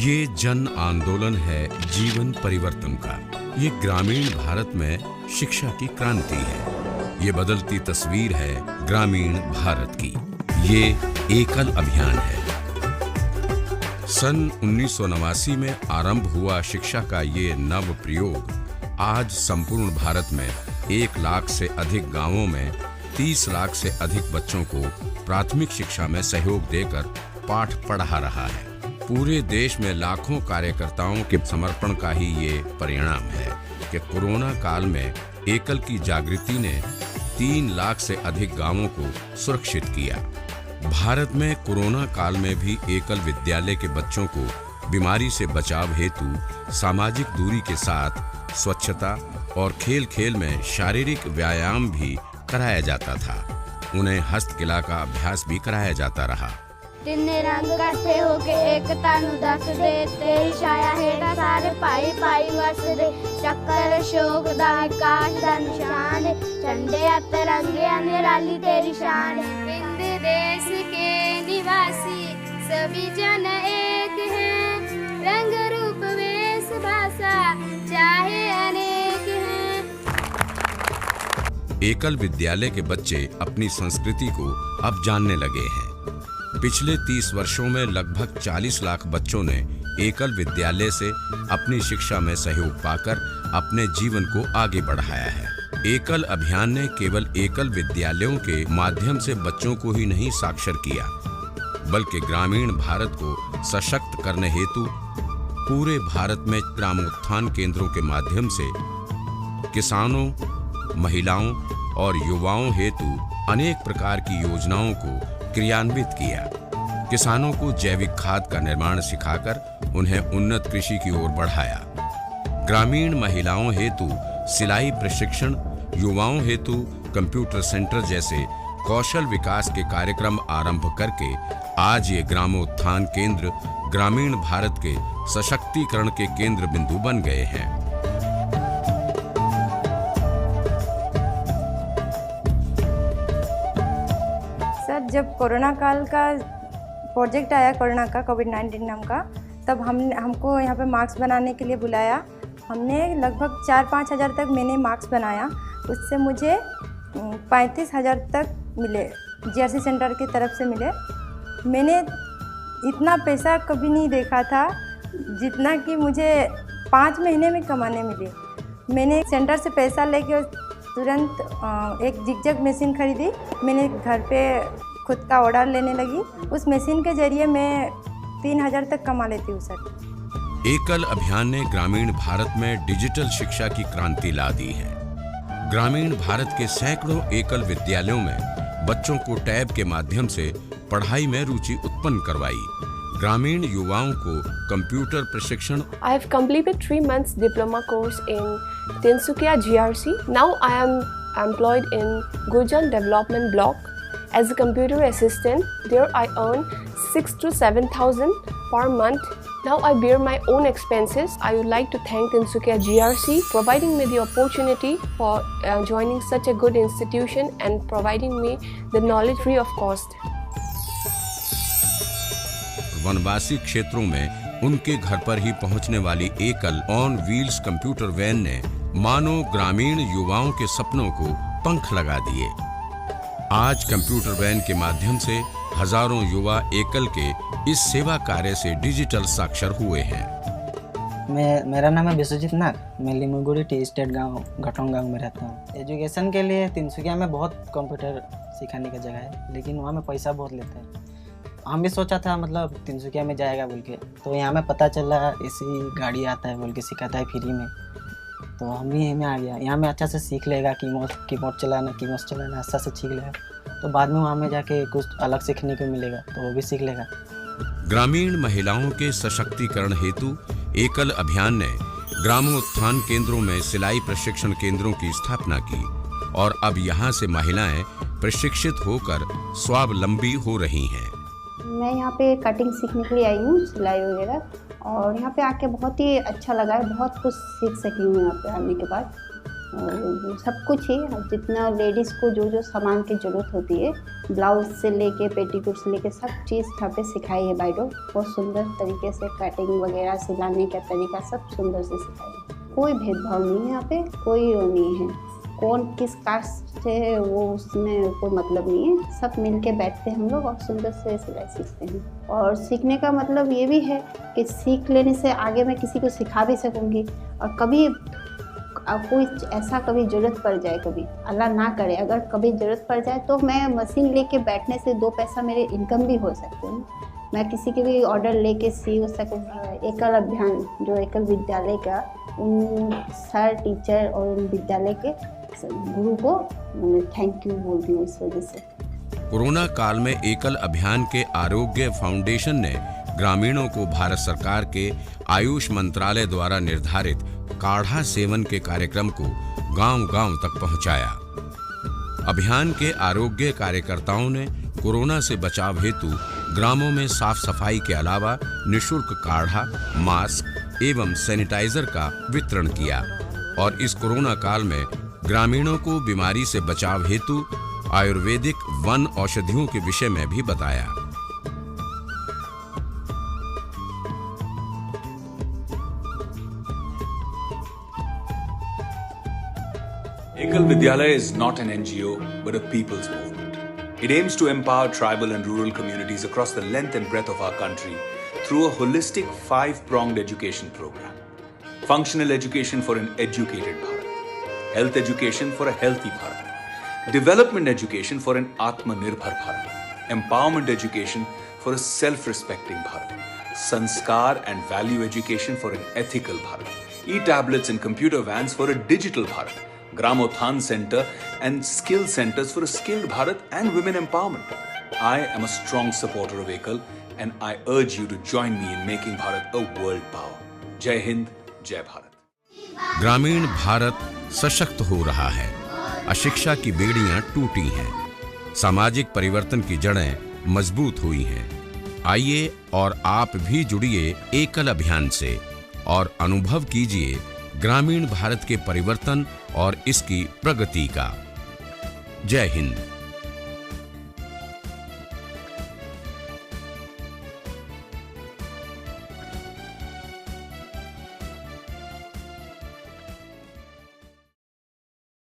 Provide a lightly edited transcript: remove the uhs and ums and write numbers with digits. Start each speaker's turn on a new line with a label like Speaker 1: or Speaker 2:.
Speaker 1: ये जन आंदोलन है जीवन परिवर्तन का। ये ग्रामीण भारत में शिक्षा की क्रांति है। ये बदलती तस्वीर है ग्रामीण भारत की। ये एकल अभियान है। सन 1989 में आरंभ हुआ शिक्षा का ये नव प्रयोग आज संपूर्ण भारत में 1 लाख से अधिक गांवों में 30 लाख से अधिक बच्चों को प्राथमिक शिक्षा में सहयोग देकर पाठ पढ़ा रहा है। पूरे देश में लाखों कार्यकर्ताओं के समर्पण का ही ये परिणाम है कि कोरोना काल में एकल की जागृति ने 3 लाख से अधिक गांवों को सुरक्षित किया। भारत में कोरोना काल में भी एकल विद्यालय के बच्चों को बीमारी से बचाव हेतु सामाजिक दूरी के साथ स्वच्छता और खेल खेल में शारीरिक व्यायाम भी कराया जाता था। उन्हें हस्तकला का अभ्यास भी कराया जाता रहा।
Speaker 2: तिन्ने रंग इकट्ठे होके एकता नु दस दे, तेरी छाया हेठा सारे पाई पाई वस दे। शक्कर शोक दा आकाश दा निशान, झंडे तिरंगे निराली तेरी शान। हिंद देश के निवासी सभी जन एक हैं, रंग रूप वेश भाषा चाहे अनेक हैं।
Speaker 1: एकल विद्यालय के बच्चे अपनी संस्कृति को अब जानने लगे हैं। पिछले 30 वर्षों में लगभग 40 लाख बच्चों ने एकल विद्यालय से अपनी शिक्षा में सहयोग पाकर अपने जीवन को आगे बढ़ाया है। एकल अभियान ने केवल एकल विद्यालयों के माध्यम से बच्चों को ही नहीं साक्षर किया, बल्कि ग्रामीण भारत को सशक्त करने हेतु पूरे भारत में ग्रामोत्थान केंद्रों के माध्यम से किसानों, महिलाओं और युवाओं हेतु अनेक प्रकार की योजनाओं को क्रियान्वित किया। किसानों को जैविक खाद का निर्माण सिखाकर उन्हें उन्नत कृषि की ओर बढ़ाया। ग्रामीण महिलाओं हेतु सिलाई प्रशिक्षण, युवाओं हेतु कंप्यूटर सेंटर जैसे कौशल विकास के कार्यक्रम आरंभ करके आज ये ग्रामोत्थान केंद्र ग्रामीण भारत के सशक्तिकरण के केंद्र बिंदु बन गए हैं।
Speaker 3: जब कोरोना काल का प्रोजेक्ट आया, कोरोना का कोविड-19 नाम का, तब हमको यहाँ पे मास्क बनाने के लिए बुलाया। हमने लगभग 4-5 हज़ार तक मैंने मास्क बनाया। उससे मुझे 35,000 तक मिले, जीआरसी सेंटर की तरफ से मिले। मैंने इतना पैसा कभी नहीं देखा था जितना कि मुझे 5 महीने में कमाने मिले। मैंने सेंटर से पैसा लेके तुरंत एक जिगजैग मशीन खरीदी। मैंने घर पे खुद का ऑर्डर लेने लगी। उस मशीन के जरिए मैं 3,000 तक कमा लेती हूँ सर।
Speaker 1: एकल अभियान ने ग्रामीण भारत में डिजिटल शिक्षा की क्रांति ला दी है। ग्रामीण भारत के सैकड़ों एकल विद्यालयों में बच्चों को टैब के माध्यम से पढ़ाई में रुचि उत्पन्न करवाई। ग्रामीण युवाओं को कंप्यूटर प्रशिक्षण।
Speaker 4: I have completed 3 months diploma course in Tinsukia GRC. Now I am employed in Gurjan Development Block as a computer assistant. There I earn 6,000 to 7,000 per month. Now I bear my own expenses. I would like to thank Tinsukia GRC providing me the opportunity for joining such a good institution and providing me the knowledge free of cost.
Speaker 1: वनवासी क्षेत्रों में उनके घर पर ही पहुंचने वाली एकल on wheels computer van ने मानो ग्रामीण युवाओं के सपनों को पंख लगा दिए। आज कंप्यूटर वैन के माध्यम से हजारों युवा एकल के इस सेवा कार्य से डिजिटल साक्षर हुए हैं।
Speaker 5: मेरा नाम है विश्वजीत नाग। मैं लिमुगुड़ी टी स्टेट गांव घटोंग गांव में रहता हूँ। एजुकेशन के लिए तिनसुकिया में बहुत कंप्यूटर सिखाने का जगह है, लेकिन वहाँ में पैसा बहुत लेते हैं। हम भी सोचा था मतलब तिनसुकिया में जाएगा बोल के, तो यहाँ में पता चला ऐसी गाड़ी आता है बोल के सिखाता है फ्री में, तो हम भी यहीं में आ गया। यहाँ में अच्छा से सीख लेगा कीबोर्ड चलाना अच्छा से सीख लेगा, तो बाद में वहाँ में जाके कुछ अलग सीखने को मिलेगा, तो वो भी सीख लेगा।
Speaker 1: ग्रामीण महिलाओं के सशक्तिकरण हेतु एकल अभियान ने ग्रामोत्थान केंद्रों में सिलाई प्रशिक्षण केंद्रों की स्थापना की और अब यहाँ से महिलाएं प्रशिक्षित होकर स्वावलंबी हो रही हैं।
Speaker 6: मैं यहाँ पे कटिंग सीखने के लिए आई हूँ, सिलाई वगैरह, और यहाँ पे आके बहुत ही अच्छा लगा है। बहुत कुछ सीख सकी हूँ यहाँ पे आने के बाद। और सब कुछ ही, जितना लेडीज़ को जो जो सामान की ज़रूरत होती है, ब्लाउज से लेके पेटीकोट से लेके सब चीज़ यहाँ पे सिखाई है बाइडो। बहुत सुंदर तरीके से कटिंग वगैरह सिलाने का तरीका सब सुंदर से सिखाई है। कोई भेदभाव नहीं है यहाँ पे, कोई वो नहीं है, कौन किस कास्ट से है वो उसमें कोई मतलब नहीं है। सब मिल के बैठते हैं हम लोग और सुंदर से सिलाई सीखते हैं। और सीखने का मतलब ये भी है कि सीख लेने से आगे मैं किसी को सिखा भी सकूँगी। और कभी कोई ऐसा कभी ज़रूरत पड़ जाए, कभी अल्लाह ना करे अगर कभी ज़रूरत पड़ जाए, तो मैं मशीन लेके बैठने से 2 पैसा मेरे इनकम भी हो सकते हैं। मैं किसी के भी ऑर्डर लेके सी सकूँ। एकल अभियान जो एकल विद्यालय का, उन सर टीचर और उन विद्यालय के गुरु को थैंक यू बोलती हूँ इस वजह से।
Speaker 1: कोरोना काल में एकल अभियान के आरोग्य फाउंडेशन ने ग्रामीणों को भारत सरकार के आयुष मंत्रालय द्वारा निर्धारित काढ़ा सेवन के कार्यक्रम को गांव-गांव तक पहुंचाया। अभियान के आरोग्य कार्यकर्ताओं ने कोरोना से बचाव हेतु ग्रामों में साफ सफाई के अलावा निःशुल्क काढ़ा, मास्क एवं सैनिटाइजर का वितरण किया और इस कोरोना काल में ग्रामीणों को बीमारी से बचाव हेतु आयुर्वेदिक वन औषधियों के विषय में भी बताया।
Speaker 7: Ekal Vidyalaya is not an NGO, but a people's movement. It aims to empower tribal and rural communities across the length and breadth of our country through a holistic 5-pronged education program. Functional education for an educated Bharat. Health education for a healthy Bharat. Development education for an Atmanirbhar Bharat. Empowerment education for a self-respecting Bharat. Sanskar and value education for an ethical Bharat. E-tablets and computer vans for a digital Bharat. Gramothan Center and skill centers for a skilled Bharat and women empowerment. I am a strong supporter of Ekal and I urge you to join me in making Bharat a world power. Jai Hind, Jai Bharat.
Speaker 1: ग्रामीण भारत सशक्त हो रहा है, अशिक्षा की बेड़ियां टूटी हैं, सामाजिक परिवर्तन की जड़ें मजबूत हुई हैं। आइए और आप भी जुड़िए एकल अभियान से और अनुभव कीजिए ग्रामीण भारत के परिवर्तन और इसकी प्रगति का। जय हिंद।